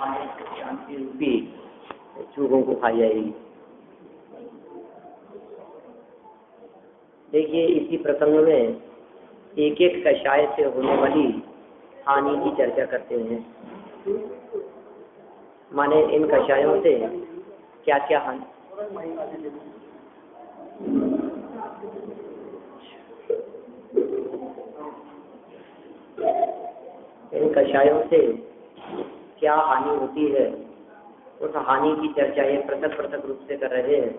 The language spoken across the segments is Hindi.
शांति रूपी चूहों को खा जाएगी। देखिए, इसी प्रसंग में एक एक कषाय से होने वाली हानि की चर्चा करते हैं। माने इन कषायों से क्या क्या हानि, इन कषायों से क्या हानि होती है, उस हानि की चर्चा ये पृथक पृथक रूप से कर रहे हैं।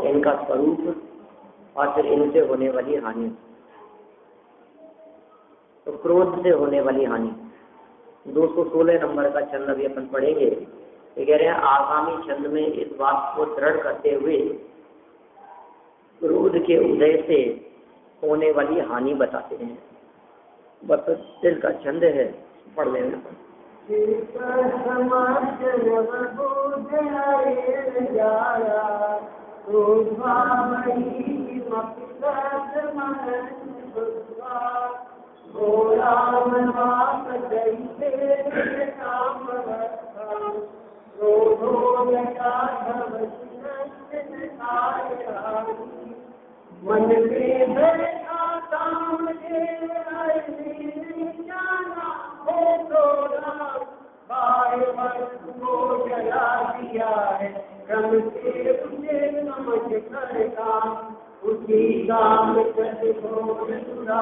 इनका स्वरूप और फिर इनसे होने वाली हानि। तो क्रोध से होने वाली हानि 216 नंबर का छंद अभी अपन पढ़ेंगे। ये कह रहे हैं, आगामी छंद में इस बात को दृढ़ करते हुए क्रोध के उदय से होने वाली हानि बताते हैं। बस दिल का छंद है, पढ़ लेना। मन जला दिया है रंग से उसे समझ कर काम उसी काम हुआ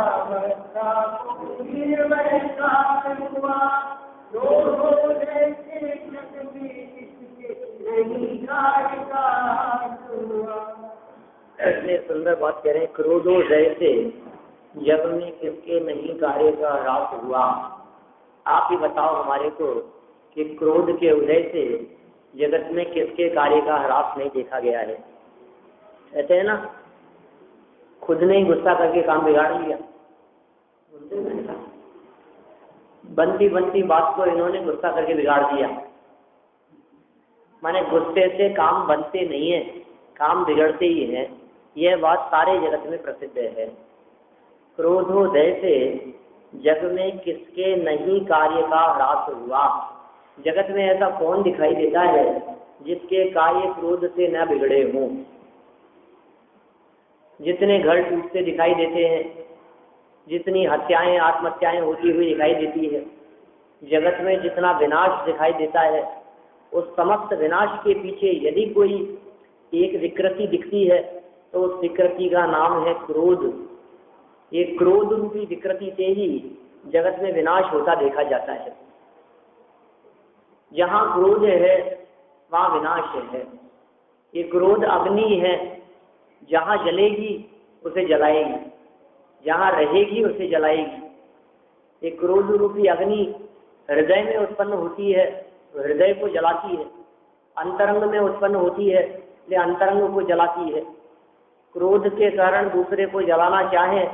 ऐसे सुंदर बात कह रहे हैं। क्रोधोदय से जग में किसके नहीं कार्य का ह्रास हुआ। आप ही बताओ हमारे को कि क्रोध के उदय से जगत में किसके कार्य का ह्रास नहीं देखा गया है। कहते हैं ना, खुद ने ही गुस्सा करके काम बिगाड़ लिया। बनती बनती बात को इन्होंने गुस्सा करके बिगाड़ दिया। माने गुस्से से काम बनते नहीं है, काम बिगड़ते ही है। यह बात सारे जगत में प्रसिद्ध है। क्रोधोदय से जग में किसके नहीं कार्य का ह्रास हुआ। जगत में ऐसा कौन दिखाई देता है जिसके कार्य क्रोध से न बिगड़े हों। जितने घर टूटते दिखाई देते हैं, जितनी हत्याएं आत्महत्याएं होती हुई दिखाई देती है, जगत में जितना विनाश दिखाई देता है, उस समस्त विनाश के पीछे यदि कोई एक विकृति दिखती है तो उस विकृति का नाम है क्रोध। ये क्रोध रूपी विकृति से ही जगत में विनाश होता देखा जाता है। जहाँ क्रोध है वहाँ विनाश है। ये क्रोध अग्नि है, जहाँ जलेगी उसे जलाएगी, जहाँ रहेगी उसे जलाएगी। ये क्रोध रूपी अग्नि हृदय में उत्पन्न होती है तो हृदय को जलाती है, अंतरंग में उत्पन्न होती है इसलिए अंतरंग को जलाती है। क्रोध के कारण दूसरे को जलाना चाहे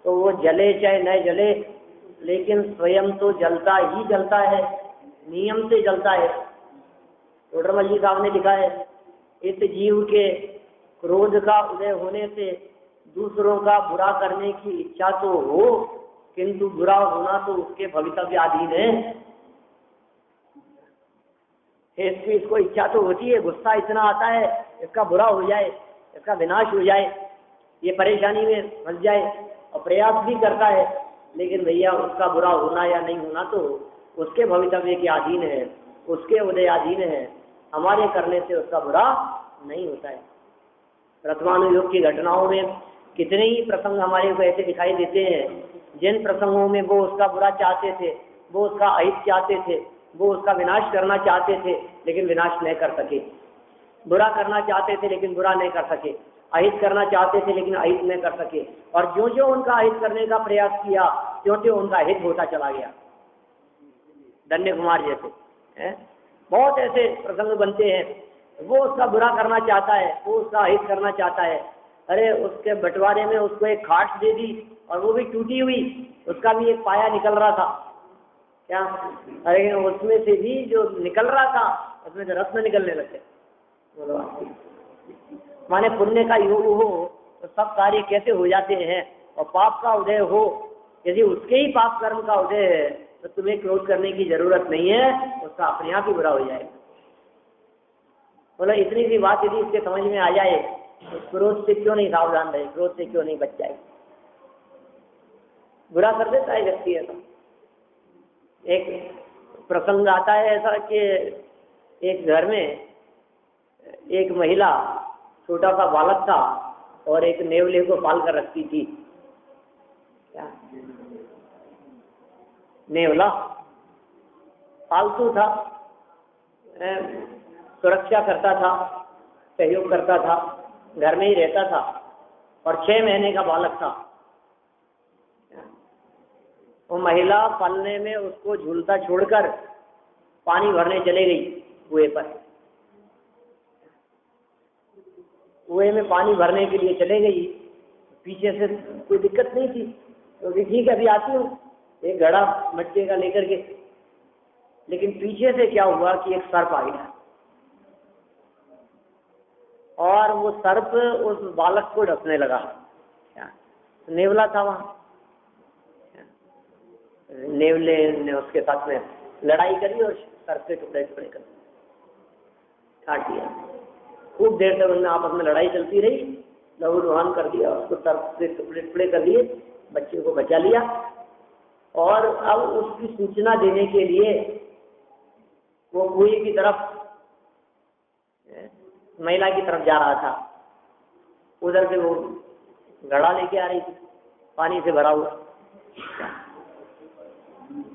तो वो जले चाहे न जले, लेकिन स्वयं तो जलता ही जलता है, नियम से जलता है। टोडरमल जी साहब ने लिखा है, इस जीव के क्रोध का उदय होने से दूसरों का बुरा करने की इच्छा तो हो, किंतु बुरा होना तो उसके भवितव्याधीन है। इसको इच्छा तो होती है, गुस्सा इतना आता है इसका बुरा हो जाए, इसका विनाश हो जाए, ये परेशानी में फंस जाए, और प्रयास भी करता है, लेकिन भैया उसका बुरा होना या नहीं होना तो उसके भवितव्य के अधीन है, उसके उदयाधीन है। हमारे करने से उसका बुरा नहीं होता है। प्रथमानुयोग की घटनाओं में कितने ही प्रसंग हमारे को ऐसे दिखाई देते हैं जिन प्रसंगों में वो उसका बुरा चाहते थे, वो उसका अहित चाहते थे, वो उसका विनाश करना चाहते थे लेकिन विनाश नहीं कर सके, बुरा करना चाहते थे लेकिन बुरा नहीं कर सके, अहित करना चाहते थे लेकिन अहित नहीं कर सके। और जो जो उनका अहित करने का प्रयास किया त्यों त्यों उनका हित होता चला गया। धन्य कुमार जैसे बहुत ऐसे प्रसंग बनते हैं। वो उसका बुरा करना चाहता है, वो उसका अहित करना चाहता है, अरे उसके बंटवारे में उसको एक खाट दे दी और वो भी टूटी हुई, उसका भी एक पाया निकल रहा था क्या, अरे उसमें से भी जो निकल रहा था उसमें से रत्न निकलने लगते। माने पुण्य का योग हो तो सब कार्य कैसे हो जाते हैं, और पाप का उदय हो यदि उसके ही पाप कर्म का उदय है तो तुम्हें क्रोध करने की जरूरत नहीं है, उसका अपने आप ही बुरा हो जाएगा। बोला इतनी सी बात यदि इसके समझ में आ जाए तो क्रोध से क्यों नहीं सावधान रहे, क्रोध से क्यों नहीं बच जाए। बुरा कर देता है व्यक्ति ऐसा। एक प्रसंग आता है ऐसा कि एक घर में एक महिला, छोटा सा बालक था और एक नेवले को पाल कर रखती थी। क्या नेवला पालतू था, सुरक्षा करता था, सहयोग करता था, घर में ही रहता था और 6 महीने का बालक था। वो महिला पालने में उसको झूलता छोड़कर पानी भरने चले गई कुएं पर। कुएं में पानी भरने के लिए चले गई, पीछे से कोई दिक्कत नहीं थी तो ठीक है अभी आती हूँ, एक घड़ा मटके का लेकर के। लेकिन पीछे से क्या हुआ कि एक सर्प आ गया और वो सर्प उस बालक को डसने लगा। नेवला था वहां, नेवले ने उसके साथ में लड़ाई करी और सर्प के टुकड़े टुकड़े कर काट दिया। खूब देर तक उनमें आपस में लड़ाई चलती रही, लहू-लुहान कर दिया, उसको सर्प के टुकड़े टुकड़े कर दिए, बच्चे को बचा लिया। और अब उसकी सूचना देने के लिए वो कुएं की तरफ, महिला की तरफ जा रहा था। उधर से वो घड़ा लेके आ रही थी पानी से भरा हुआ।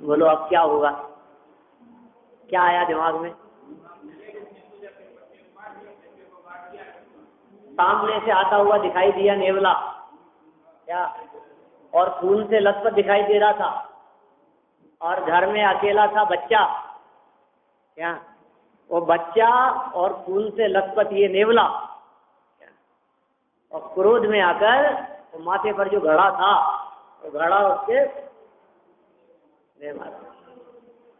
बोलो अब क्या होगा, क्या आया दिमाग में? सामने से आता हुआ दिखाई दिया नेवला, क्या, और खून से लथपथ दिखाई दे रहा था और घर में अकेला था बच्चा। क्या, वो बच्चा और खून से लथपथ ये नेवला, और क्रोध में आकर वो माथे पर जो घड़ा था वो घड़ा उसके मारा,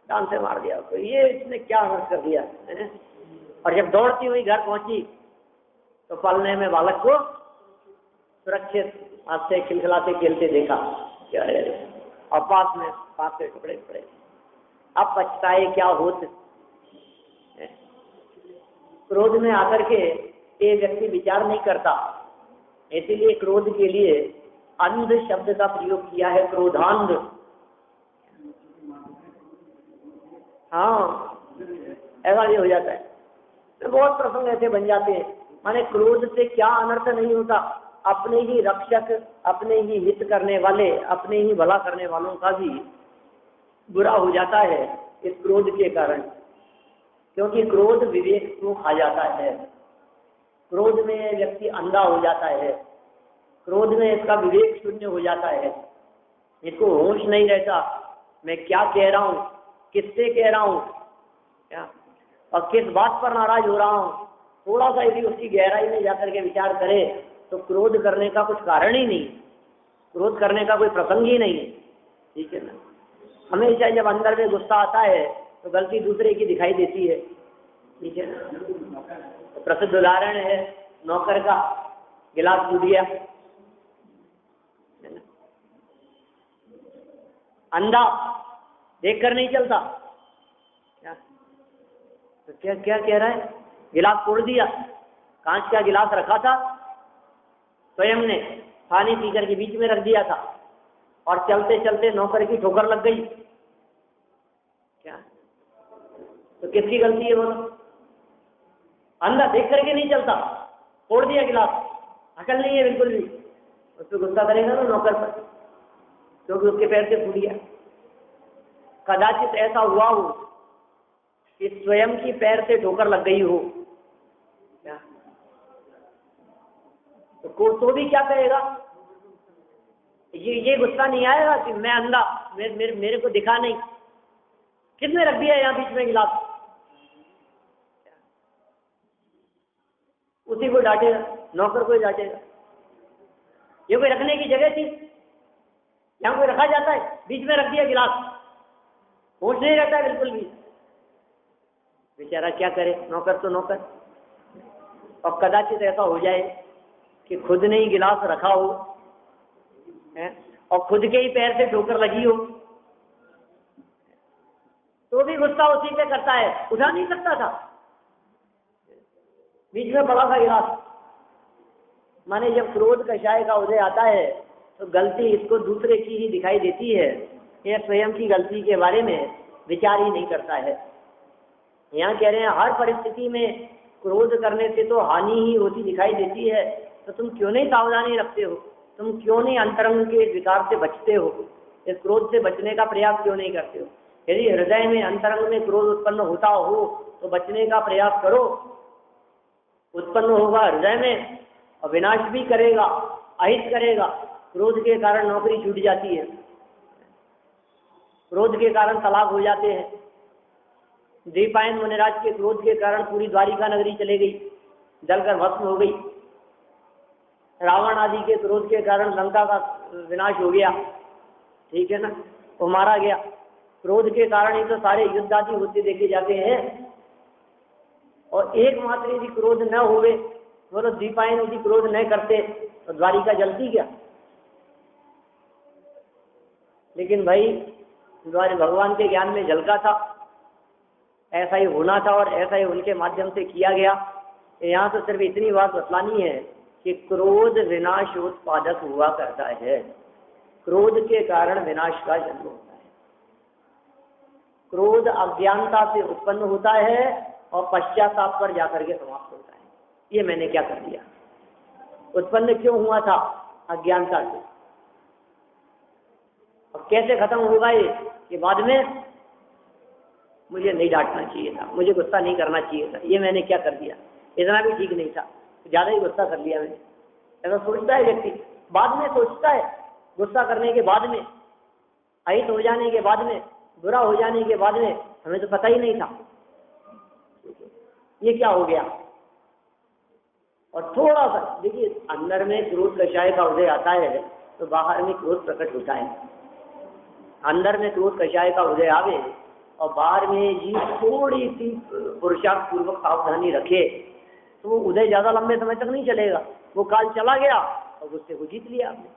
जान से मार दिया। तो ये इसने क्या हर्ष कर दिया है? और जब दौड़ती हुई घर पहुंची तो पलने में बालक को सुरक्षित हाथ से खिलखिलाते खेलते देखा और पास में पास के टुकड़े टुकड़े। अब पछताए क्या होत। क्रोध में आकर के ये व्यक्ति विचार नहीं करता, इसीलिए क्रोध के लिए अंध शब्द का प्रयोग किया है, क्रोधांध। हाँ, ऐसा भी हो जाता है। तो बहुत प्रसंग ऐसे बन जाते हैं। माने क्रोध से क्या अनर्थ नहीं होता, अपने ही रक्षक, अपने ही हित करने वाले, अपने ही भला करने वालों का भी बुरा हो जाता है इस क्रोध के कारण। क्योंकि क्रोध विवेक को खा जाता है, क्रोध में व्यक्ति अंधा हो जाता है, क्रोध में इसका विवेक शून्य हो जाता है, इसको होश नहीं रहता मैं क्या कह रहा हूँ, किससे कह रहा हूँ, क्या और किस बात पर नाराज हो रहा हूँ। थोड़ा सा यदि उसकी गहराई में जाकर के विचार करे तो क्रोध करने का कुछ कारण ही नहीं, क्रोध करने का कोई प्रसंग ही नहीं है। ठीक है ना। हमेशा जब अंदर में गुस्सा आता है तो गलती दूसरे की दिखाई देती है। ठीक है ना। तो प्रसिद्ध उदाहरण है नौकर का, गिलास टूट गया, अंधा देख कर नहीं चलता, क्या तो क्या क्या कह रहा है, गिलास तोड़ दिया, कांच का गिलास रखा था, स्वयं ने पानी पीकर के बीच में रख दिया था और चलते चलते नौकर की ठोकर लग गई। क्या तो किसकी गलती है बोलो? अंधा देख करके नहीं चलता, तोड़ दिया गिलास, अकल नहीं है बिल्कुल भी, उस पर गुस्सा करेगा ना नौकर पर, क्योंकि उसके पैर से फूट गया। कदाचित ऐसा हुआ हो कि स्वयं की पैर से ठोकर लग गई हो, क्या तो भी क्या कहेगा? ये गुस्सा नहीं आएगा कि मैं अंधा, मेरे को दिखा नहीं, किसने रख दिया यहाँ बीच में गिलास, उसी को डांटेगा, नौकर को ही डांटेगा। ये कोई रखने की जगह थी, यहाँ कोई रखा जाता है, बीच में रख दिया गिलास, होश नहीं रहता है बिल्कुल भी। बेचारा क्या करे, नौकर तो नौकर। और कदाचित ऐसा हो जाए कि खुद ने ही गिलास रखा हो है और खुद के ही पैर से ठोकर लगी हो, तो भी गुस्सा उसी पे करता है, उठा नहीं सकता था, बीच में बड़ा सा गिलास। माने जब क्रोध कषाय का उदय आता है तो गलती इसको दूसरे की ही दिखाई देती है, यह स्वयं की गलती के बारे में विचार ही नहीं करता है। यहाँ कह रहे हैं हर परिस्थिति में क्रोध करने से तो हानि ही होती दिखाई देती है, तो तुम क्यों नहीं सावधानी रखते हो, तुम क्यों नहीं अंतरंग के विकार से बचते हो, इस क्रोध से बचने का प्रयास क्यों नहीं करते हो। यदि हृदय में अंतरंग में क्रोध उत्पन्न होता हो तो बचने का प्रयास करो, उत्पन्न होगा हृदय में और विनाश भी करेगा, अहित करेगा। क्रोध के कारण नौकरी छूट जाती है, क्रोध के कारण तलाक हो जाते हैं। दीपायन मुनिराज के क्रोध के कारण पूरी द्वारिका नगरी चले गई, जलकर भस्म हो गई। रावण आदि के क्रोध के कारण लंका का विनाश हो गया, ठीक है ना, वो मारा गया। क्रोध के कारण ही तो सारे युद्ध आदि होते देखे जाते हैं। और एकमात्र यदि क्रोध न होवे, बोलो दीपायन यदि क्रोध न करते तो द्वारिका जलती क्या। लेकिन भाई द्वारे भगवान के ज्ञान में झलका था, ऐसा ही होना था और ऐसा ही उनके माध्यम से किया गया। यहाँ तो सिर्फ इतनी बात बतलानी है कि क्रोध विनाश उत्पादक हुआ करता है, क्रोध के कारण विनाश का जन्म होता है। क्रोध अज्ञानता से उत्पन्न होता है और पश्चाताप पर जाकर के समाप्त होता है। ये मैंने क्या कर दिया, उत्पन्न क्यों हुआ था, अज्ञानता से। और कैसे खत्म होगा ये बाद में, मुझे नहीं डांटना चाहिए था, मुझे गुस्सा नहीं करना चाहिए था, ये मैंने क्या कर दिया, इतना भी ठीक नहीं था, ज्यादा ही गुस्सा कर लिया मैंने। ऐसा सोचता है व्यक्ति, बाद में सोचता है, गुस्सा करने के बाद में, अहित हो जाने के बाद में, बुरा हो जाने के बाद में, हमें तो पता ही नहीं था ये क्या हो गया। और थोड़ा सा देखिए, अंदर में क्रोध कषाय का उदय आता है तो बाहर में क्रोध प्रकट होता है। अंदर में क्रोध कषाय का उदय आवे और बाहर में जी थोड़ी सी पुरुषार्थ पूर्वक सावधानी रखे तो वो उदय ज्यादा लंबे समय तक नहीं चलेगा, वो काल चला गया और गुस्से को जीत लिया आपने।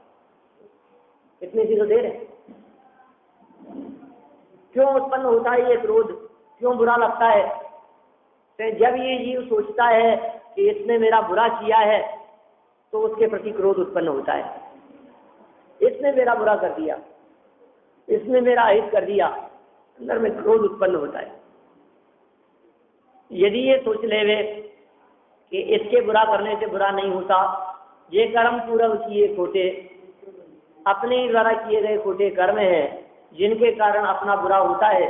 इतनी सी तो देर है। क्यों उत्पन्न होता है ये क्रोध, क्यों बुरा लगता है। तो जब ये जीव सोचता है कि इसने मेरा बुरा किया है तो उसके प्रति क्रोध उत्पन्न होता है। इसने मेरा बुरा कर दिया, इसने मेरा अहित कर दिया, अंदर में क्रोध उत्पन्न होता है। यदि ये सोच लेवे कि इसके बुरा करने से बुरा नहीं होता, ये कर्म पूर्व किए खोटे, अपने ही द्वारा किए गए खोटे कर्म हैं जिनके कारण अपना बुरा होता है,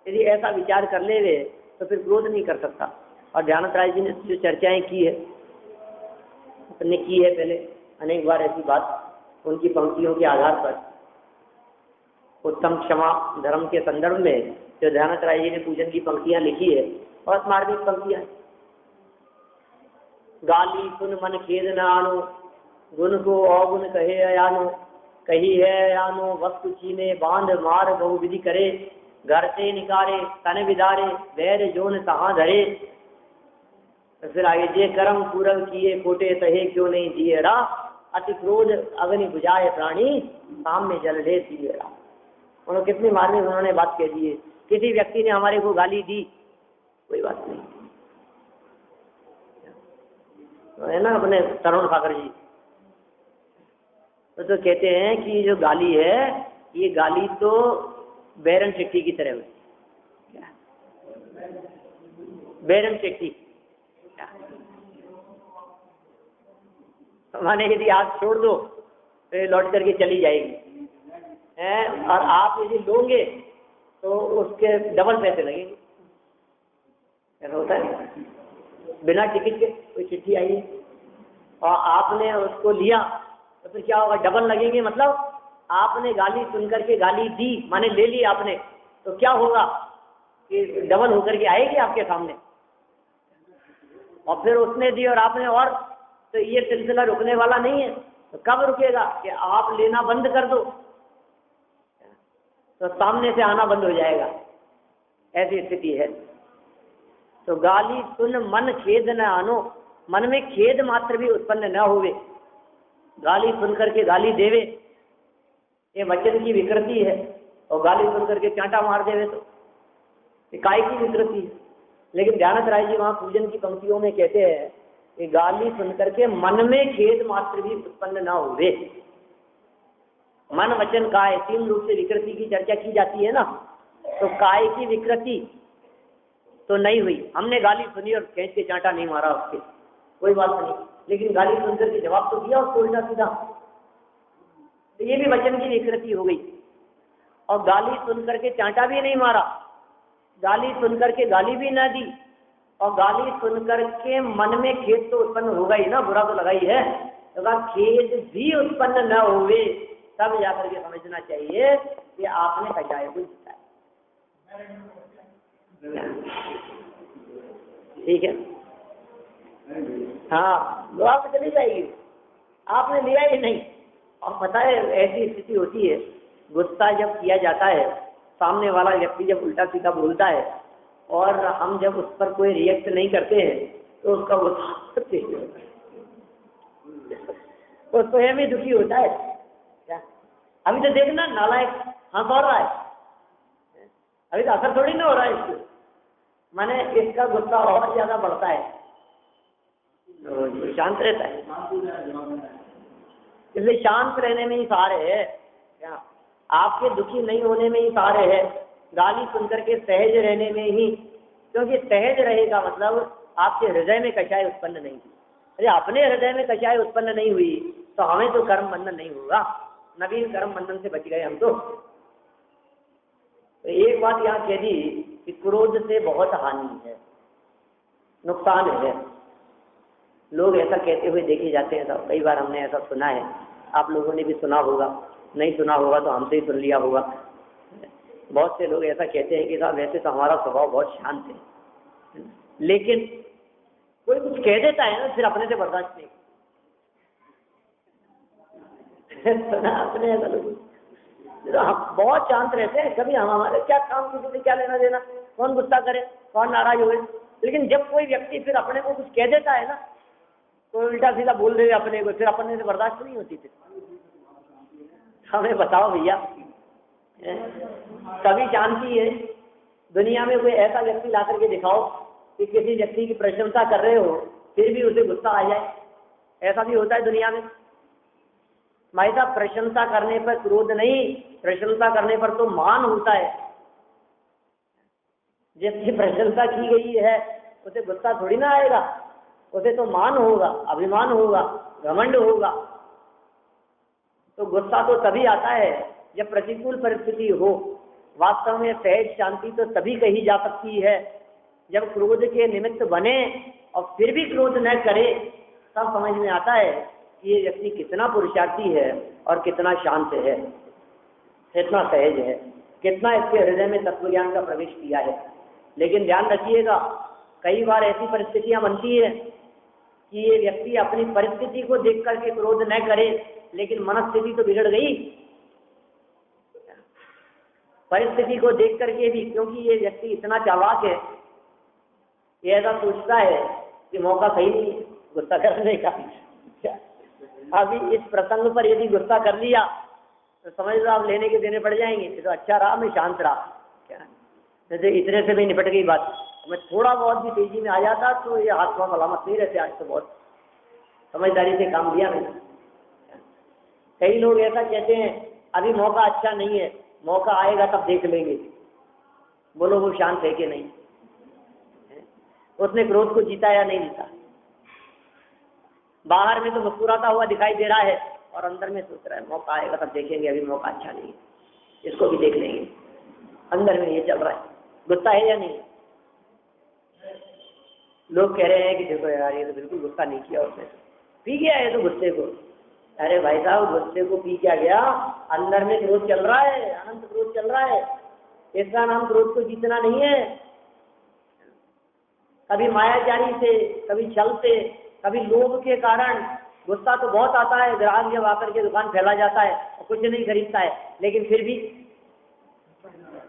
यदि ऐसा विचार कर लेवे तो फिर क्रोध नहीं कर सकता। और ध्यानत राय जी ने जो चर्चाएं की है, अपने की है पहले अनेक बार ऐसी बात, उनकी पंक्तियों के आधार पर उत्तम क्षमा धर्म के संदर्भ में जो ध्यानत राय जी ने पूजन की पंक्तियां लिखी है, बहुत मार्मिक पंक्तियां। गाली सुन मन खेद न आनो, गुण को अवगुण कहे अयानो, कही है अयानो वस्तु चीने, बांध मार बहु विधि करे, घर से निकारे तन विदारे, वैर जोन तहाँ धरे। तो फिर आगे, जे कर्म पूरव किए खोटे, तहे क्यों नहीं दिए रा, अति क्रोध अग्नि बुझाए प्राणी, सामने जल ले दिए रा। उन्होंने कितनी मार्मिक उन्होंने बात कह दी है। किसी व्यक्ति ने हमारे को गाली दी, कोई बात नहीं, तो है ना अपने तरुण ठाकर जी तो कहते हैं कि जो गाली है, ये गाली तो बैरन चिट्ठी की तरह है। बैरन चिट्ठी माने यदि आप छोड़ दो तो लौट करके चली जाएगी, और आप यदि लोगे तो उसके डबल पैसे लगेंगे। ऐसा होता है, बिना टिकट के कोई चिट्ठी आई और आपने उसको लिया तो फिर क्या होगा, डबल लगेंगे। मतलब आपने गाली सुन करके गाली दी, माने ले ली आपने, तो क्या होगा कि डबल होकर के आएगी आपके सामने। और फिर उसने दी और आपने, और तो ये सिलसिला रुकने वाला नहीं है। तो कब रुकेगा कि आप लेना बंद कर दो तो सामने से आना बंद हो जाएगा, ऐसी स्थिति है। तो गाली सुन मन खेद न आनो, मन में खेद मात्र भी उत्पन्न न होवे। गाली सुन करके गाली देवे, ये वचन की विकृति है। और गाली सुन करके चांटा मार देवे तो काय की विकृति। लेकिन ध्यानत राय जी वहां पूजन की पंक्तियों में कहते हैं कि गाली सुनकर के मन में खेद मात्र भी उत्पन्न ना हुए। मन वचन काय 3 रूप से विकृति की चर्चा की जाती है ना, तो काय की विकृति तो नहीं हुई। हमने गाली सुनी और खींच के चांटा नहीं मारा उसके, कोई बात नहीं, लेकिन गाली सुनकर के जवाब तो दिया उसको उल्टा सीधा, तो ये भी वचन की विकृति हो गई। और गाली सुनकर के चांटा भी नहीं मारा, गाली सुनकर के गाली भी ना दी, और गाली सुनकर के मन में खेद तो उत्पन्न होगा ही ना, बुरा तो लगा ही है, तो खेद भी उत्पन्न न हुए तब जाकर के समझना चाहिए कि आपने कचाए को जीता है। ठीक है, हाँ दुआ तो चली जाएगी, आपने लिया ही नहीं। और पता है ऐसी स्थिति होती है, गुस्सा जब किया जाता है, सामने वाला व्यक्ति जब उल्टा सीधा बोलता है और हम जब उस पर कोई रिएक्ट नहीं करते हैं तो उसका गुस्सा वो स्वयं ही दुखी होता है। क्या अभी तो देखना नालायक हंस रहा है, अभी तो असर थोड़ी ना हो रहा है इसको, माने इसका गुस्सा और ज्यादा बढ़ता है, तो शांत रहता है। इसलिए शांत रहने में ही सार है, क्या आपके दुखी नहीं होने में ही सार है, गाली सुनकर के सहज रहने में ही, क्योंकि सहज रहेगा मतलब आपके हृदय में कषाय उत्पन्न नहीं हुई। अरे अपने हृदय में कषाय उत्पन्न नहीं हुई तो हमें तो कर्म बंधन नहीं होगा, नवीन कर्म बंधन से बच गए हम तो एक बात यहाँ कह दी कि क्रोध से बहुत हानि है, नुकसान है। लोग ऐसा कहते हुए देखे जाते हैं, तो कई बार हमने ऐसा सुना है, आप लोगों ने भी सुना होगा, नहीं सुना होगा तो हमसे ही सुन लिया होगा। बहुत से लोग ऐसा कहते हैं कि साहब वैसे तो हमारा स्वभाव बहुत शांत है, लेकिन कोई कुछ कह देता है ना फिर अपने से बर्दाश्त नहीं सुना अपने ऐसा लोग हम बहुत शांत रहते हैं, कभी हम हमारे क्या काम किसी से क्या लेना देना, कौन गुस्सा करे कौन नाराज हुए, लेकिन जब कोई व्यक्ति फिर अपने को कुछ कह देता है ना तो उल्टा सीधा बोल दे अपने को, फिर अपने से बर्दाश्त नहीं होती। फिर हमें बताओ भैया, कभी शांति है दुनिया में कोई ऐसा व्यक्ति ला करके दिखाओ कि किसी व्यक्ति की प्रशंसा कर रहे हो फिर भी उसे गुस्सा आ जाए, ऐसा भी होता है दुनिया में? भाई साहब प्रशंसा करने पर क्रोध नहीं, प्रशंसा करने पर तो मान होता है। जिसकी प्रशंसा की गई है उसे गुस्सा थोड़ी ना आएगा, उसे तो मान होगा, अभिमान होगा, घमंड होगा। तो गुस्सा तो तभी आता है जब प्रतिकूल परिस्थिति हो। वास्तव में सहज शांति तो तभी कही जा सकती है जब क्रोध के निमित्त बने और फिर भी क्रोध न करे, तब समझ में आता है कि ये व्यक्ति कितना पुरुषार्थी है और कितना शांत है, कितना सहज है, कितना इसके हृदय में तत्वज्ञान का प्रवेश किया है। लेकिन ध्यान रखिएगा, कई बार ऐसी परिस्थितियां बनती है कि ये व्यक्ति अपनी परिस्थिति को देख करके क्रोध न करे, लेकिन मनस्थिति तो बिगड़ गई परिस्थिति को देख करके भी, क्योंकि ये व्यक्ति इतना चालाक है, ये ऐसा सोचता है कि मौका सही नहीं है गुस्सा करने का। अभी इस प्रसंग पर यदि गुस्सा कर लिया तो समझ लो आप लेने के देने पड़ जाएंगे। तो अच्छा रहा मैं शांत रहा, क्या जैसे इतने से भी निपट गई बात। मैं थोड़ा बहुत भी तेजी में आ जाता तो ये हाथ पांव सलामत नहीं रहते। आज तो बहुत समझदारी से काम लिया मैंने। कई लोग ऐसा कहते हैं अभी मौका अच्छा नहीं है, मौका आएगा तब देख लेंगे। बोलो वो शांत है कि नहीं? उसने क्रोध को जीता या नहीं जीता? बाहर में तो मुस्कुराता हुआ दिखाई दे रहा है और अंदर में सोच रहा है मौका आएगा तब देखेंगे, अभी मौका अच्छा नहीं है, इसको भी देख लेंगे। अंदर में ये चल रहा है। गुस्सा है या नहीं? लोग कह रहे हैं कि देखो यार ये तो बिल्कुल गुस्सा नहीं किया उसने, पी गया है तो गुस्से को। अरे भाई साहब गुस्से को पी क्या गया, अंदर में क्रोध चल रहा है, अनंत क्रोध चल रहा है। इसका नाम क्रोध को जीतना नहीं है। कभी मायाजारी से, कभी छल से, कभी लोभ के कारण गुस्सा तो बहुत आता है। ग्राहक जब आकर के दुकान फैला जाता है और कुछ नहीं खरीदता है, लेकिन फिर भी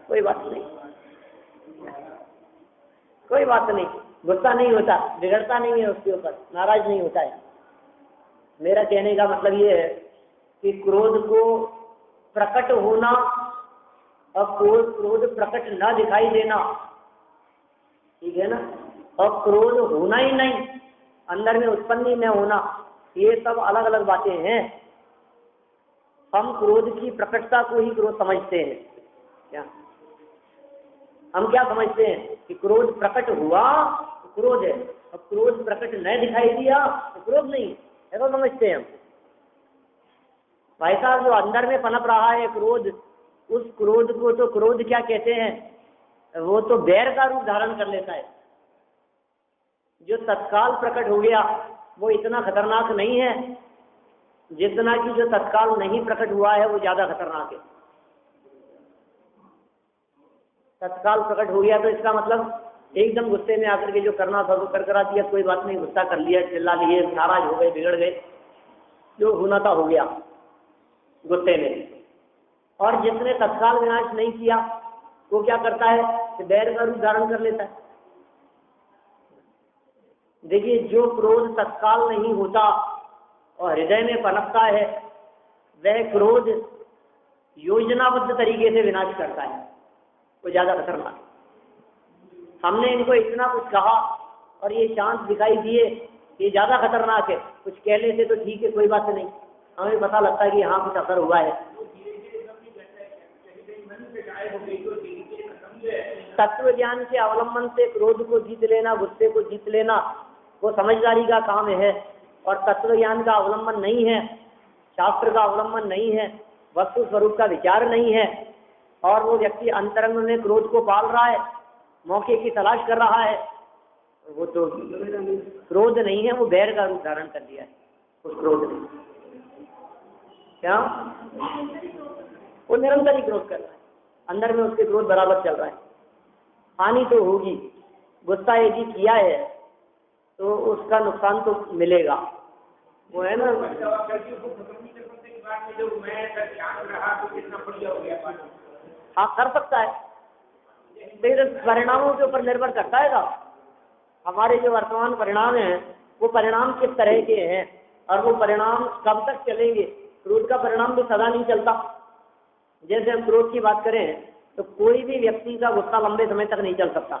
कोई बात नहीं, कोई बात नहीं, गुस्सा नहीं होता, बिगड़ता नहीं है उसके ऊपर, नाराज नहीं होता है। मेरा कहने का मतलब ये है कि क्रोध को प्रकट होना और क्रोध प्रकट न दिखाई देना, और क्रोध होना ही नहीं, अंदर में उत्पन्न ही न होना, ये सब अलग अलग बातें हैं। हम क्रोध की प्रकटता को ही क्रोध समझते हैं। क्या हम क्या समझते हैं कि क्रोध प्रकट हुआ तो क्रोध है, और क्रोध प्रकट न दिखाई दिया तो क्रोध नहीं, ऐसा समझते हैं हम। भाई साहब, जो अंदर में पनप रहा है क्रोध, उस क्रोध को तो क्रोध क्या कहते हैं, वो तो बैर का रूप धारण कर लेता है। जो तत्काल प्रकट हो गया वो इतना खतरनाक नहीं है जितना कि जो तत्काल नहीं प्रकट हुआ है वो ज्यादा खतरनाक है। तत्काल प्रकट हो गया तो इसका मतलब एकदम गुस्से में आकर के जो करना था वो कर करा दिया, कोई बात नहीं, गुस्सा कर लिया, चिल्ला लिए, नाराज हो गए, बिगड़ गए, जो होना था हो गया गुस्से में। और जिसने तत्काल विनाश नहीं किया वो क्या करता है कि बैर का रूप धारण कर लेता है। देखिए, जो क्रोध तत्काल नहीं होता और हृदय में पनपता है वह क्रोध योजनाबद्ध तरीके से विनाश करता है, वो ज्यादा खतरनाक। हमने इनको इतना कुछ कहा और ये शांत दिखाई दिए, ये ज्यादा खतरनाक है। कुछ कह लेते तो ठीक है, कोई बात नहीं, हमें पता लगता है कि हाँ कुछ असर हुआ है। तत्व ज्ञान के अवलंबन से क्रोध को जीत लेना, गुस्से को जीत लेना, वो समझदारी का काम है। और तत्व ज्ञान का अवलंबन नहीं है, शास्त्र का अवलंबन नहीं है, वस्तु स्वरूप का विचार नहीं है, और वो व्यक्ति अंतरंग में क्रोध को पाल रहा है, मौके की तलाश कर रहा है, वो तो क्रोध नहीं है, वो बैर का रूप धारण कर लिया है उस क्रोध ने। क्या वो निरंतर ही क्रोध कर रहा है, अंदर में उसके क्रोध बराबर चल रहा है। हानि तो होगी, गुस्सा यदि किया है तो उसका नुकसान तो मिलेगा, वो है ना। हाँ, कर सकता है, लेकिन परिणामों के ऊपर निर्भर करता है। हमारे जो वर्तमान परिणाम हैं वो परिणाम किस तरह के हैं और वो परिणाम कब तक चलेंगे। क्रोध का परिणाम भी सदा नहीं चलता। जैसे हम क्रोध की बात करें तो कोई भी व्यक्ति का गुस्सा लंबे समय तक नहीं चल सकता,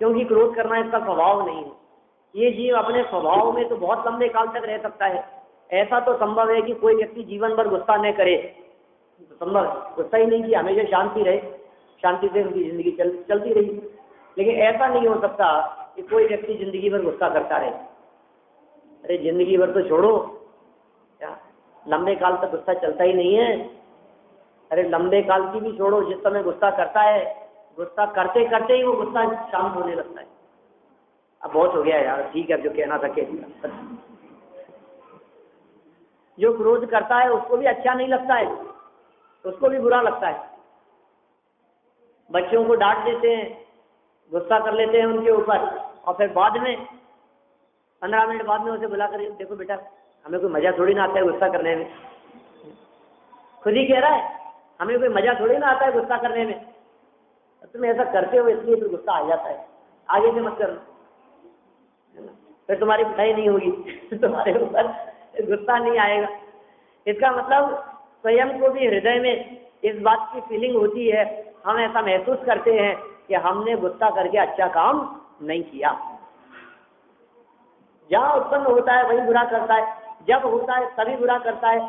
क्योंकि क्रोध करना इसका स्वभाव नहीं है। ये जीव अपने स्वभाव में तो बहुत लंबे काल तक रह सकता है। ऐसा तो संभव है कि कोई व्यक्ति जीवन भर गुस्सा न करे, तो संभव है। गुस्सा ही नहीं कि हमेशा शांति रहे, शांति से उनकी जिंदगी चलती रही। लेकिन ऐसा नहीं हो सकता कि कोई व्यक्ति जिंदगी भर गुस्सा करता रहे। अरे जिंदगी भर तो छोड़ो, क्या लंबे काल तक गुस्सा चलता ही नहीं है। अरे लंबे काल की भी छोड़ो, जिस समय गुस्सा करता है, गुस्सा करते करते ही वो गुस्सा शांत होने लगता है। अब बहुत हो गया यार, ठीक है, जो कहना था कह दिया। जो क्रोध करता है उसको भी अच्छा नहीं लगता है, उसको भी बुरा लगता है। बच्चों को डांट देते हैं, गुस्सा कर लेते हैं उनके ऊपर, और फिर बाद में 15 मिनट बाद में उसे बुलाकर, देखो बेटा, हमें कोई मजा थोड़ी ना आता है गुस्सा करने में। खुद ही कह रहा है, हमें कोई मजा थोड़ी ना आता है गुस्सा करने में, तुम ऐसा करते हो इसलिए फिर गुस्सा आ जाता है, आगे से मत करना, फिर तुम्हारी पिटाई नहीं होगी, तुम्हारे ऊपर गुस्सा नहीं आएगा। इसका मतलब स्वयं को भी हृदय में इस बात की फीलिंग होती है, हम ऐसा महसूस करते हैं कि हमने गुस्सा करके अच्छा काम नहीं किया। जहाँ उत्पन्न होता है वही बुरा करता है, जब होता है तभी बुरा करता है,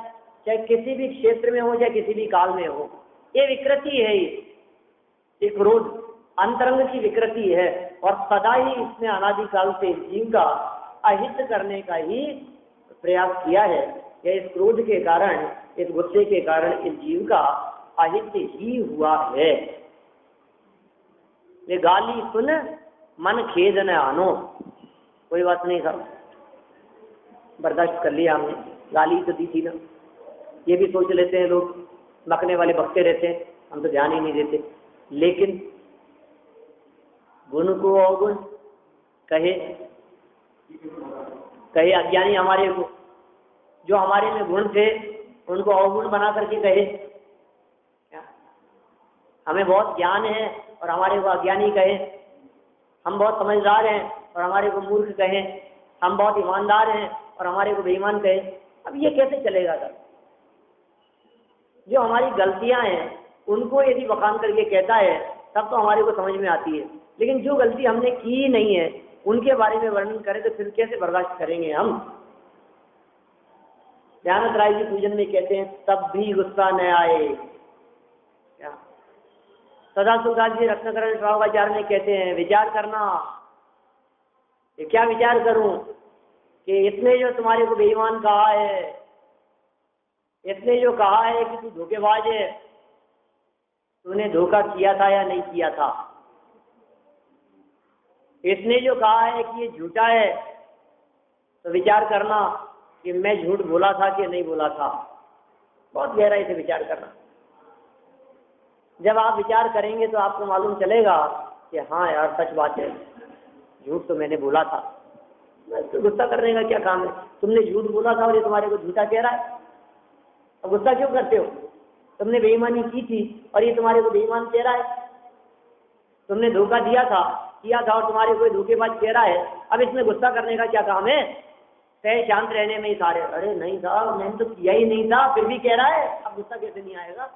चाहे किसी भी क्षेत्र में हो चाहे किसी भी काल में हो। ये विकृति है, ये क्रोध अंतरंग की विकृति है, और सदा ही इसने अनादिकाल से जीव का अहित करने का ही प्रयास किया है। कि इस क्रोध के कारण, इस गुस्से के कारण इस जीव का अहित ही हुआ है। ये गाली सुन मन खेद न आनो, कोई बात नहीं साहब, बर्दाश्त कर लिया हमने, गाली तो दी थी ना। ये भी सोच लेते हैं लोग, बकने वाले बकते रहते हैं, हम तो ध्यान ही नहीं देते। लेकिन गुण को अवगुण कहे अज्ञानी हमारे को, जो हमारे में गुण थे उनको अवगुण बना करके कहे। हमें बहुत ज्ञान है और हमारे को अज्ञानी कहे, हम बहुत समझदार हैं और हमारे को मूर्ख कहें, हम बहुत ईमानदार हैं और हमारे को बेईमान कहें। अब ये कैसे चलेगा सर? जो हमारी गलतियां हैं उनको यदि बखान करके कहता है तब तो हमारे को समझ में आती है। लेकिन जो गलती हमने की नहीं है उनके बारे में वर्णन करें तो फिर कैसे बर्दाश्त करेंगे हम। दयानंद राय जी पूजन में कहते हैं तब भी गुस्सा न आए। क्या सदाशिवदास जी रत्नाकरण श्रावकाचार्य में कहते हैं विचार करना। ये क्या विचार करूं कि इसने जो तुम्हारे को बेईमान कहा है, इसने जो कहा है कि तू धोखेबाज है, तूने धोखा किया था या नहीं किया था। इसने जो कहा है कि ये झूठा है, तो विचार करना कि मैं झूठ बोला था कि नहीं बोला था। बहुत गहराई से विचार करना। जब आप विचार करेंगे तो आपको मालूम चलेगा कि हाँ यार सच बात है, झूठ तो मैंने बोला था। तो गुस्सा करने का क्या काम है? तुमने झूठ बोला था और ये तुम्हारे को झूठा कह रहा है, अब गुस्सा क्यों करते हो? तुमने बेईमानी की थी और ये तुम्हारे को बेईमान कह रहा है। तुमने धोखा किया था और तुम्हारे को धोखेबाज कह रहा है। अब इसमें गुस्सा करने का क्या काम है? सह शांत रहने में ही सारे, अरे नहीं था, मैंने तो किया ही नहीं था, फिर भी कह रहा है, अब गुस्सा कैसे नहीं आएगा?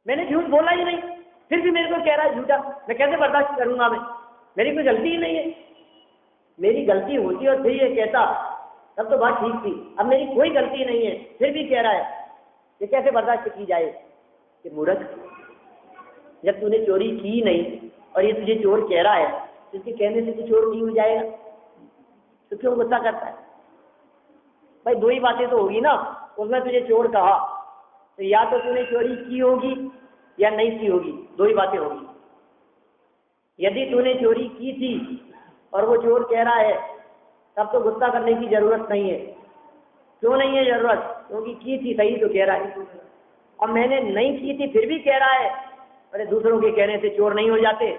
मैंने झूठ बोला ही नहीं, फिर भी मेरे को कह रहा है झूठा, मैं कैसे बर्दाश्त करूंगा? मेरी कोई गलती ही नहीं है। मेरी गलती होती और फिर ये कहता तब तो बात ठीक थी। अब मेरी कोई गलती नहीं है फिर भी कह रहा है, ये कैसे बर्दाश्त की जाए? कि मूर्ख, जब तूने चोरी की नहीं और ये तुझे चोर कह रहा है, तो इसके कहने से तू चोर नहीं हो जाएगा? तो क्यों गुस्सा करता है? भाई दो ही बातें तो होगी ना। उसने तुझे चोर कहा तो या तो तूने चोरी की होगी या नहीं की होगी, दो ही बातें होगी। यदि तूने चोरी की थी और वो चोर कह रहा है, तब तो गुस्सा करने की जरूरत नहीं है। क्यों नहीं है जरूरत? क्योंकि की थी, सही तो कह रहा है। और मैंने नहीं की थी फिर भी कह रहा है, अरे दूसरों के कहने से चोर नहीं हो जाते,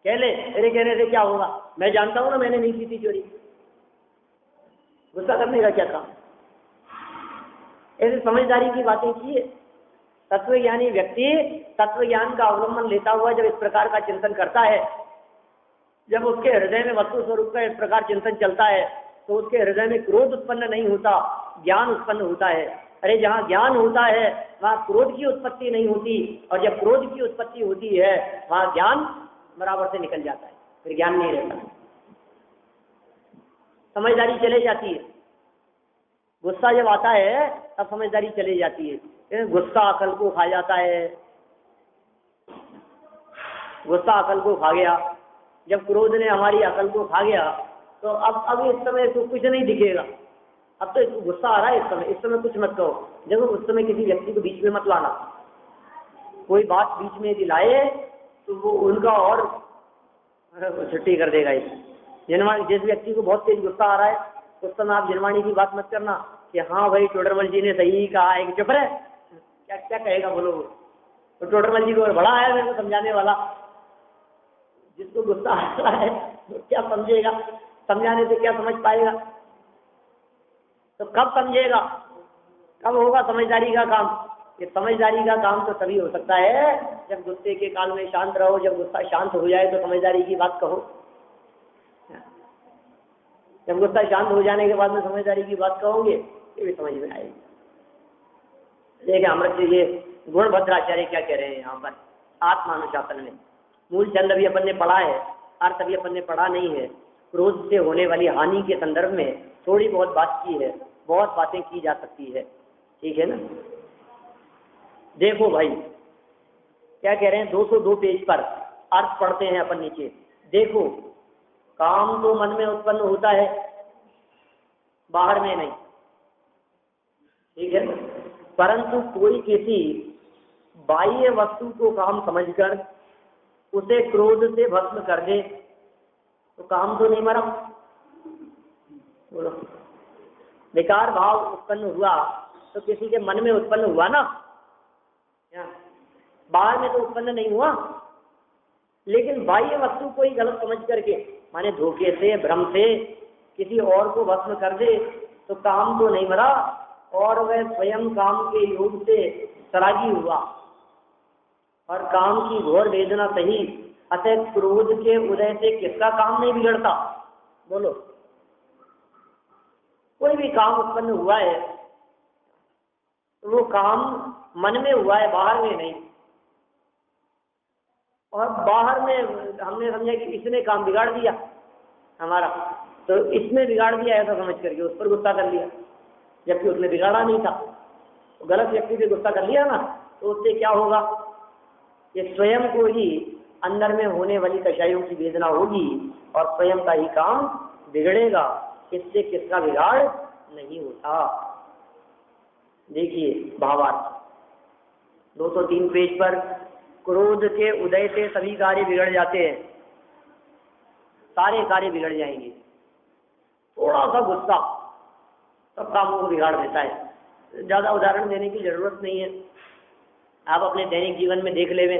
कह ले, मेरे कहने से क्या होगा? मैं जानता हूं ना मैंने नहीं की थी चोरी। गुस्सा करने का क्या काम? ऐसे समझदारी की बातें की है। तत्वज्ञानी व्यक्ति तत्व ज्ञान का अवलंबन लेता हुआ जब इस प्रकार का चिंतन करता है, जब उसके हृदय में वस्तु स्वरूप का इस प्रकार चिंतन चलता है, तो उसके हृदय में क्रोध उत्पन्न नहीं होता, ज्ञान उत्पन्न होता है। अरे जहाँ ज्ञान होता है वहाँ क्रोध की उत्पत्ति नहीं होती, और जब क्रोध की उत्पत्ति होती है वहाँ ज्ञान बराबर से निकल जाता है, फिर ज्ञान नहीं रहता, समझदारी चले जाती है। गुस्सा जब आता है तब समझदारी चली जाती है। गुस्सा अकल को खा जाता है, गुस्सा अकल को खा गया। जब क्रोध ने हमारी अकल को खा गया तो अब इस समय तो कुछ नहीं दिखेगा। अब तो गुस्सा आ रहा है, इस समय कुछ मत कहो। देखो उस समय किसी व्यक्ति को बीच में मत लाना। कोई बात बीच में यदि लाए तो वो उनका और छुट्टी कर देगा। जनवाणी, जिस व्यक्ति को बहुत तेज गुस्सा आ रहा है उस समय आप जनवाणी की बात मत करना कि हाँ भाई टोडरमल जी ने सही कहा है, कि चुप रहे, क्या क्या कहेगा बोलो। तो टोडरमल जी को बड़ा आया मेरे को समझाने वाला। जिसको गुस्सा आ रहा है तो क्या समझेगा? समझाने से क्या समझ पाएगा? तो कब समझेगा? कब होगा समझदारी का काम? कि समझदारी का काम तो तभी हो सकता है जब गुस्से के काल में शांत रहो। जब गुस्सा शांत हो जाए तो समझदारी की बात कहो। जब गुस्सा शांत हो जाने के बाद में समझदारी की बात कहोगे ये भी समझ में आएगी। देखिए अमृत जी ये गुणभद्राचार्य क्या कह रहे हैं यहाँ पर आत्मानुशासन में। मूल चंद अभी अपन ने पढ़ा है, अर्थ अभी अपन ने पढ़ा नहीं है। क्रोध से होने वाली हानि के संदर्भ में थोड़ी बहुत बात की है, बहुत बातें की जा सकती है, ठीक है ना। देखो भाई क्या कह रहे हैं 202 पेज पर अर्थ पढ़ते हैं अपन नीचे। देखो काम तो मन में उत्पन्न होता है, बाहर में नहीं, ठीक है। परंतु कोई किसी बाह्य वस्तु को काम समझकर उसे क्रोध से भस्म कर दे तो काम तो नहीं मरा। बोलो, विकार भाव उत्पन्न हुआ तो किसी के मन में उत्पन्न हुआ ना, बाहर में तो उत्पन्न नहीं हुआ। लेकिन बाह्य वस्तु को ही गलत समझ करके, माने धोखे से भ्रम से किसी और को भस्म कर दे तो काम तो नहीं मरा, और वह स्वयं काम के योग से सरागी हुआ और काम की घोर वेदना सही। अतः क्रोध के उदय से किसका काम नहीं बिगड़ता? बोलो, कोई भी काम उत्पन्न हुआ है तो वो काम मन में हुआ है, बाहर में नहीं। और बाहर में हमने समझा कि इसने काम बिगाड़ दिया हमारा, तो इसने बिगाड़ दिया ऐसा समझ करके उस पर गुस्सा कर लिया, जबकि उसने बिगाड़ा नहीं था। तो गलत व्यक्ति से गुस्सा कर लिया ना, तो उससे क्या होगा, ये स्वयं को ही अंदर में होने वाली कषायों की वेदना होगी और स्वयं का ही काम बिगड़ेगा, इससे किसका बिगाड़ नहीं होता। देखिए भावार्थ 203 पेज पर, क्रोध के उदय से सभी कार्य बिगड़ जाते हैं, सारे कार्य बिगड़ जाएंगे। थोड़ा सा गुस्सा सब कामों को बिगाड़ देता है। ज्यादा उदाहरण देने की जरूरत नहीं है, आप अपने दैनिक जीवन में देख लेवे,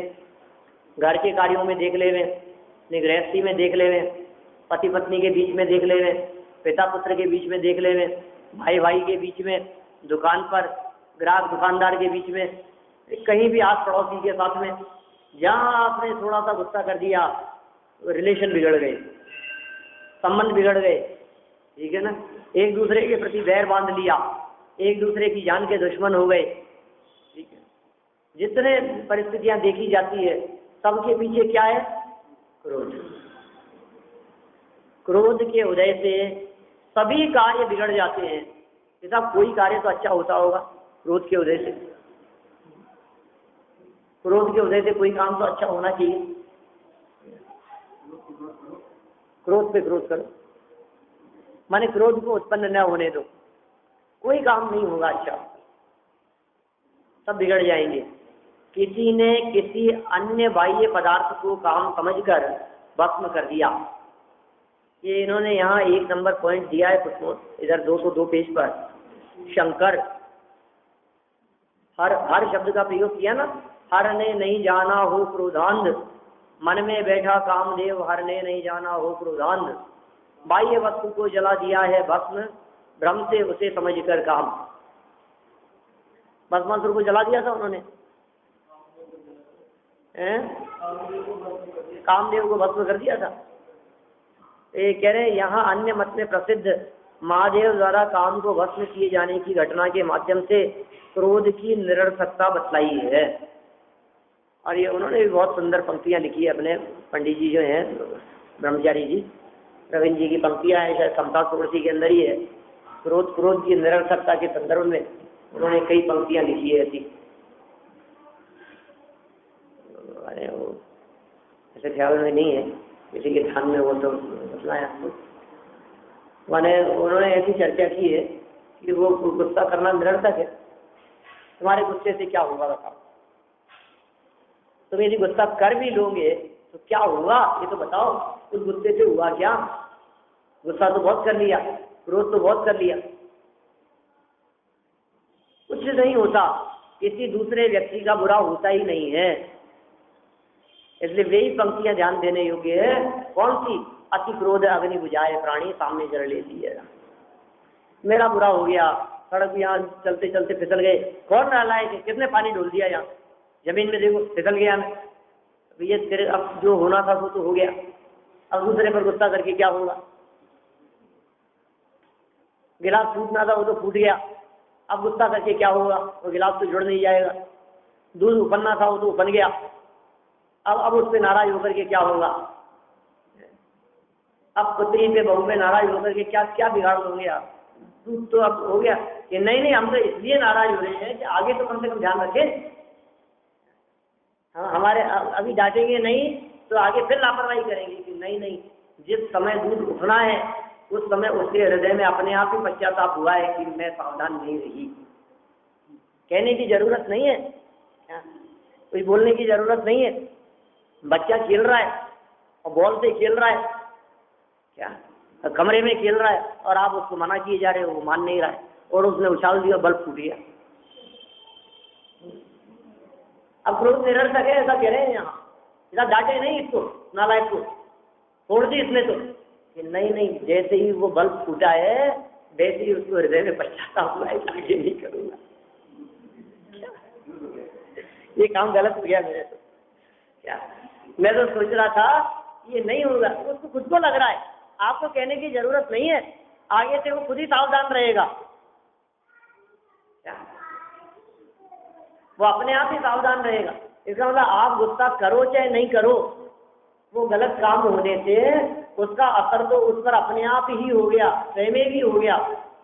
घर के कार्यों में देख लेवे, अपनी गृहस्थी में देख लेवे, पति पत्नी के बीच में देख लेवे, पिता पुत्र के बीच में देख लेवे, भाई भाई के बीच में, दुकान पर ग्राहक दुकानदार के बीच में, कहीं भी आस पड़ोसी के साथ में, जहाँ आपने थोड़ा सा गुस्सा कर दिया रिलेशन बिगड़ गए, संबंध बिगड़ गए, ठीक है ना। एक दूसरे के प्रति बैर बांध लिया, एक दूसरे की जान के दुश्मन हो गए, ठीक है। जितने परिस्थितियां देखी जाती है सबके पीछे क्या है, क्रोध। क्रोध के उदय से सभी कार्य बिगड़ जाते हैं। साहब कोई कार्य तो अच्छा होता होगा क्रोध के उदय से, क्रोध के उदय से कोई काम तो अच्छा होना चाहिए। क्रोध पे क्रोध करो, माने क्रोध को उत्पन्न न होने दो, कोई काम नहीं होगा अच्छा, सब बिगड़ जाएंगे। किसी ने किसी अन्य बाह्य पदार्थ को काम समझकर भस्म कर दिया, ये इन्होंने यहाँ 1 नंबर पॉइंट दिया है फुटनोट इधर 202 पेज पर। शंकर हर शब्द का प्रयोग किया ना, हर ने नहीं जाना हो क्रोधांध, मन में बैठा कामदेव हर ने नहीं जाना हो क्रोधांध, बाह्य वस्तु को जला दिया है भस्म, भ्रम से उसे समझकर काम। भस्मासुर को जला दिया था उन्होंने, कामदेव को भस्म कर दिया था। ये कह रहे हैं यहाँ अन्य मत में प्रसिद्ध महादेव द्वारा काम को भस्म किए जाने की घटना के माध्यम से क्रोध की निरर्थकता बतलाई है। और ये उन्होंने भी बहुत सुंदर पंक्तियां लिखी है, अपने पंडित जी जो हैं ब्रह्मचारी जी, रविंद्र जी की पंक्तियां हैं, शायद समता तुलसी के अंदर ही है। क्रोध की निरर्थकता के संदर्भ में उन्होंने कई पंक्तियां लिखी है ऐसी। अरे वो ऐसे ख्याल में नहीं है, किसी के ध्यान में वो तो बताया। माने उन्होंने ऐसी चर्चा की है कि वो गुस्सा करना निरर्थक है, तुम्हारे गुस्से से क्या होगा बताओ, तुम यदि गुस्सा कर भी लोगे तो क्या होगा ये तो बताओ, उस गुस्से से हुआ क्या। गुस्सा तो बहुत कर लिया, क्रोध तो बहुत कर लिया, कुछ नहीं होता, किसी दूसरे व्यक्ति का बुरा होता ही नहीं है। इसलिए वही पंक्तियां ध्यान देने योग्य है। कौन सी, अति क्रोध अग्नि बुझाए प्राणी सामने जड़ लेती है। मेरा बुरा हो गया, सड़क यहाँ चलते चलते फिसल गए, कौन डाला है, किसने पानी डोल दिया, यहाँ जमीन में देखो फिसल गया मैं, ये तेरे अब जो होना था वो तो हो गया, अब दूसरे पर गुस्सा करके क्या होगा। गिलास फूटना था वो तो फूट गया, अब गुस्सा करके क्या होगा, वो गिलास तो जुड़ नहीं जाएगा। दूध उफनना था वो तो उफन गया, अब उस पर नाराज होकर के क्या होगा। अब पुत्री पे बहू पे नाराज होकर के क्या क्या बिगाड़ दोगे आप। दूध तो अब हो गया कि नहीं हम तो इसलिए नाराज हो रहे हैं कि आगे तो कम से कम ध्यान रखें, हमारे अभी डांटेंगे नहीं तो आगे फिर लापरवाही करेंगे कि नहीं जिस समय दूध उठना है उस समय उसके हृदय में अपने आप ही पश्चाताप हुआ है कि मैं सावधान नहीं रही। कहने की जरूरत नहीं है, कोई बोलने की जरूरत नहीं है। बच्चा खेल रहा है और बॉल से खेल रहा है, क्या कमरे में खेल रहा है और आप उसको मना किए जा रहे हो, वो मान नहीं रहा है और उसने उछाल दिया, बल्ब फूट गया। अब क्रोध निरर्थक है ऐसा कह रहे हैं यहाँ, इतना डांटे नहीं इसको, नालायक को छोड़ दी इसने तो कि नहीं जैसे ही वो बल्ब फूटा है वैसे ही उसको हृदय में पश्चाताप हुआ है, आगे नहीं करूंगा। ये काम गलत हो गया मेरे तो, क्या मैं तो सोच रहा था ये नहीं होगा, उसको खुद को लग रहा है, आपको कहने की जरूरत नहीं है, आगे से वो खुद ही सावधान रहेगा। क्या वो अपने आप ही सावधान रहेगा। इसका मतलब आप गुस्सा करो चाहे नहीं करो, वो गलत काम होने से उसका असर तो उस पर अपने आप ही हो गया, स्वयं ही हो गया।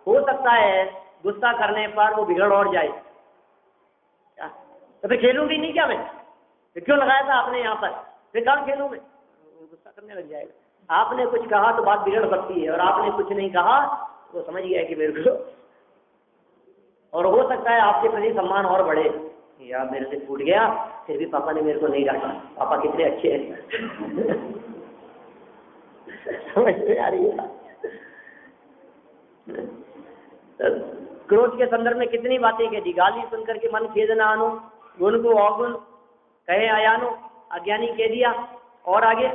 हो सकता है गुस्सा करने पर वो बिगड़ और जाए। तो फिर खेलूंगी नहीं क्या मैं? फिर क्यों लगाया था आपने यहाँ पर? फिर कहाँ खेलूं मैं? गुस्सा करने लग जाएगा। आपने कुछ कहा तो बात बिगड़ सकती है, और आपने कुछ नहीं कहा तो समझ गया कि मेरे को, और हो सकता है आपके प्रति सम्मान और बढ़े। यार मेरे से फूट गया, फिर भी पापा ने मेरे को नहीं डांटा, पापा कितने अच्छे हैं। समझ में आ रही है? क्रोध के संदर्भ में कितनी बातें कह दी। गाली सुनकर के मन खेद न आनो, गुण को अवगुण कहे अयानो, अज्ञानी कह दिया। और आगे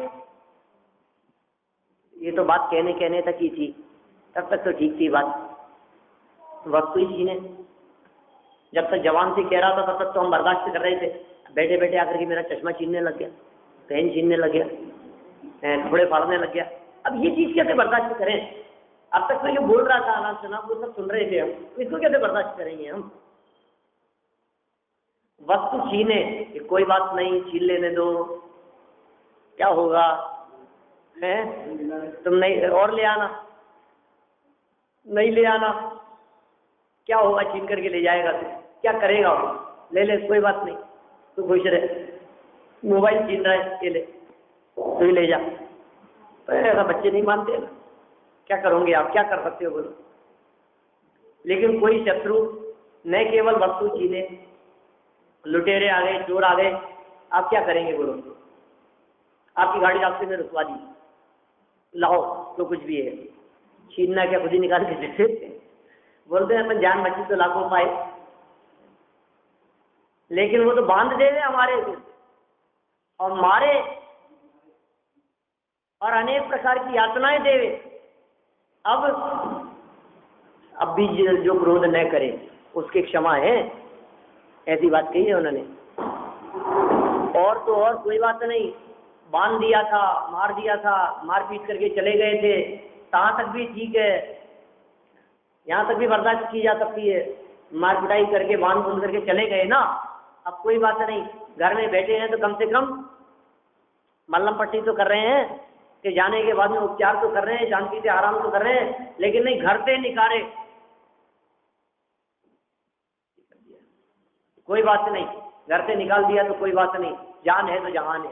ये तो बात कहने तक ही थी, तब तक तो ठीक थी बात। वस्तु ही छीने, जब तक जवान से कह रहा था तब तक तो हम बर्दाश्त कर रहे थे। बैठे बैठे आकर के मेरा चश्मा छीनने लग गया, पेन छीनने लग गया, कपड़े फाड़ने लग गया। अब ये चीज कैसे बर्दाश्त करें? अब तक तो ये बोल रहा था आराम से ना, वो सब सुन रहे थे हम, इसको कैसे बर्दाश्त करेंगे हम? वस्तु छीने, कोई बात नहीं, छीन लेने दो, क्या होगा है? तुम नहीं और ले आना, नहीं ले आना, क्या होगा? छीन करके ले जाएगा तो क्या करेगा वो? ले ले, कोई बात नहीं, तू खुश रहे। मोबाइल छीन रहा है, ये ले, तू ही ले जा। तो ऐसा बच्चे नहीं मानते ना, क्या करोगे आप? क्या कर सकते हो बोलो? लेकिन कोई शत्रु न केवल वस्तु छीने, लुटेरे आ गए, चोर आ गए, आप क्या करेंगे बोलो? आपकी गाड़ी रास्ते में रुकवा दी, लाओ तो कुछ भी है, छीनना क्या खुद ही निकाल के देते? बोलते हैं अपन जान बची तो लाखों पाए, लेकिन वो तो बांध दे रहे हमारे को और मारे और अनेक प्रकार की यातनाएं देवे। अब भी जो क्रोध न करे उसकी क्षमा है, ऐसी बात कही है उन्होंने। और तो और कोई बात नहीं, बांध दिया था, मार दिया था, मार पीट करके चले गए थे, तहाँ तक भी ठीक है, यहाँ तक भी बर्दाश्त की जा सकती है। मार पिटाई करके बांध बूंद करके चले गए ना, अब कोई बात नहीं, घर में बैठे हैं तो कम से कम मल्लम पट्टी तो कर रहे हैं कि जाने के बाद में उपचार तो कर रहे हैं, शांति से आराम तो कर रहे हैं, लेकिन नहीं घर से निकाले, कोई बात नहीं, घर से निकाल दिया तो कोई बात नहीं, जान है तो जहान है,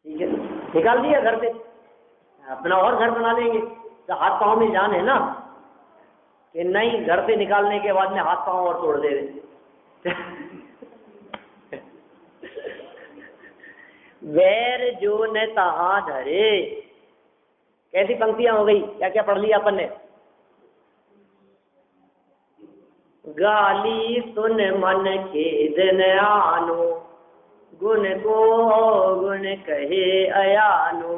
ठीक है, निकाल दिया घर से, अपना और घर बना लेंगे। तो हाथ पांव में जान है ना, कि नहीं घर से निकालने के बाद में हाथ पांव और तोड़ दे रहे। वैर जो न तहां धरे, कैसी पंक्तियां हो गई, क्या क्या पढ़ लिया अपन ने? गाली सुन मन खेद न आनो, गुण को गुण कहे अयानो,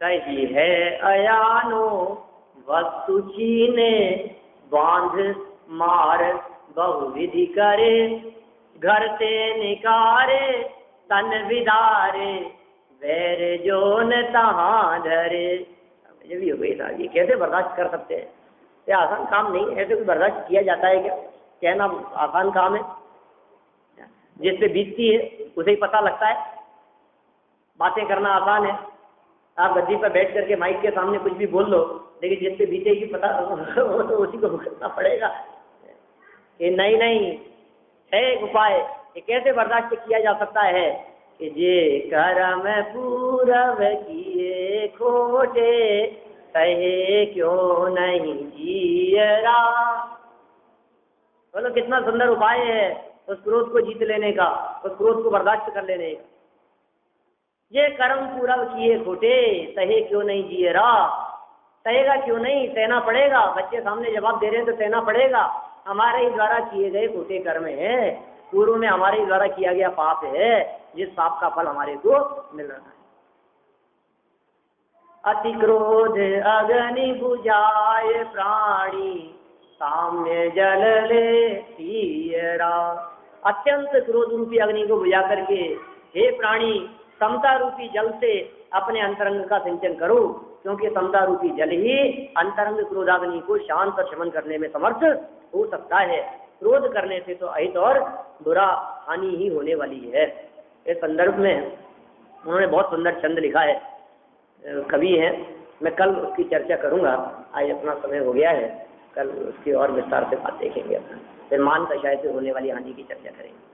कही है अयानो वस्तु छीने, बांध मार बहुविधि करे, घर से निकारे तन विदारे, वैर जो न तहां धरे। ये भी हो गई था, ये कैसे बर्दाश्त कर सकते हैं? ये आसान काम नहीं, ऐसे कोई बर्दाश्त किया जाता है क्या? कहना आसान काम है, जिस पे बीतती है उसे ही पता लगता है। बातें करना आसान है, आप गद्दी पर बैठ करके माइक के सामने कुछ भी बोल लो, लेकिन जिस पे बीतेगी पता वो तो उसी को भुगतना पड़ेगा। कि नहीं नहीं है एक उपाय, ये कैसे बर्दाश्त किया जा सकता है? कि जे कर्म पूरव किए खोटे, कहे क्यों नहीं जियरा। बोलो कितना सुंदर उपाय है उस क्रोध को जीत लेने का, उस क्रोध को बर्दाश्त कर लेने का। ये कर्म पूरव किए खोटे, सहे क्यों नहीं जिए रा। सहेगा क्यों नहीं, सहना पड़ेगा। बच्चे सामने जवाब दे रहे हैं तो सहना पड़ेगा। हमारे ही द्वारा किए गए खोटे कर्म है, पूर्व में हमारे ही द्वारा किया गया पाप है, जिस पाप का फल हमारे को मिल रहा है। अति क्रोध अग्नि बुझाए प्राणी, साम्य जल ले पियरा। अत्यंत क्रोध रूपी अग्नि को बुझा करके हे प्राणी, समता रूपी जल से अपने अंतरंग का सिंचन करो, क्योंकि समता रूपी जल ही अंतरंग क्रोधाग्नि को शांत और शमन करने में समर्थ हो सकता है। क्रोध करने से तो अहित और बुरा हानि ही होने वाली है। इस संदर्भ में उन्होंने बहुत सुंदर छंद लिखा है, कवि है, मैं कल उसकी चर्चा करूंगा, आज अपना समय हो गया है, कल उसकी और विस्तार से बात देखेंगे अपना, फिर मान दशा से होने वाली हानि की चर्चा करेंगे।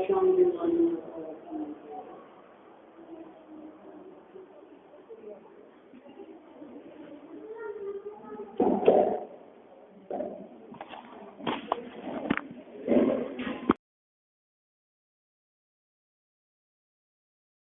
शाम